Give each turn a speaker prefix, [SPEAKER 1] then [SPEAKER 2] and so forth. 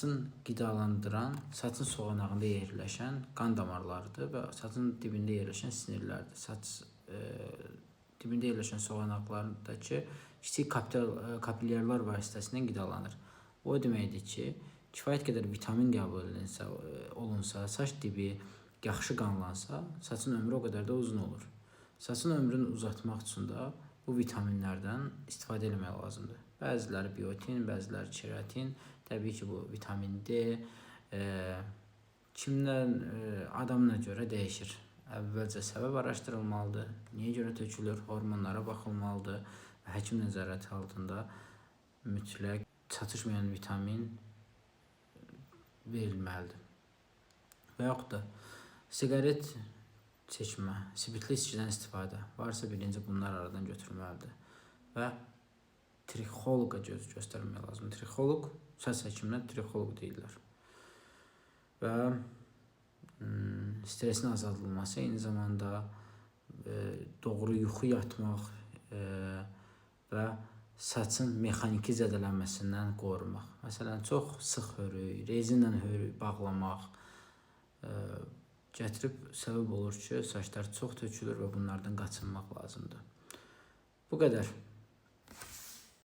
[SPEAKER 1] saçın qidalandıran, saçın soğanağında yerləşən qan damarlarıdır və saçın dibində yerləşən sinirlərdir. Saç dibində yerləşən soğanaqlardakı kiçik kapillyarlar vasitəsilə qidalanır. O deməkdir ki, kifayət qədər vitamin qəbul olunsa, saç dibi yaxşı qanlansa, saçın ömrü o qədər də uzun olur. Saçın ömrünü uzatmaq üçün də bu vitaminlərdən istifadə etmək lazımdır. Bəziləri biotin, bəziləri keratin, təbii ki, bu vitamin D kimdən, adamına görə dəyişir. Əvvəlcə səbəb araşdırılmalıdır, niyə görə tökülür, hormonlara baxılmalıdır və həkim nəzarəti altında mütləq çatışmayan vitamin verilməlidir. Və yaxud da siqaret çəkmə, spirtli içkidən istifadə varsa birinci bunlar aradan götürülməlidir və trixoloqa göstərmək lazımdır. Trixoloq, saç həkiminə trixoloq deyirlər. Və stresin azaldılması, eyni zamanda doğru yuxu yatmaq və saçın mexaniki zədələnməsindən qorumaq. Məsələn, çox sıx hörük, rezinlə hörük bağlamaq gətirib səbəb olur ki, saçlar çox tökülür və bunlardan qaçınmaq lazımdır. Bu qədər.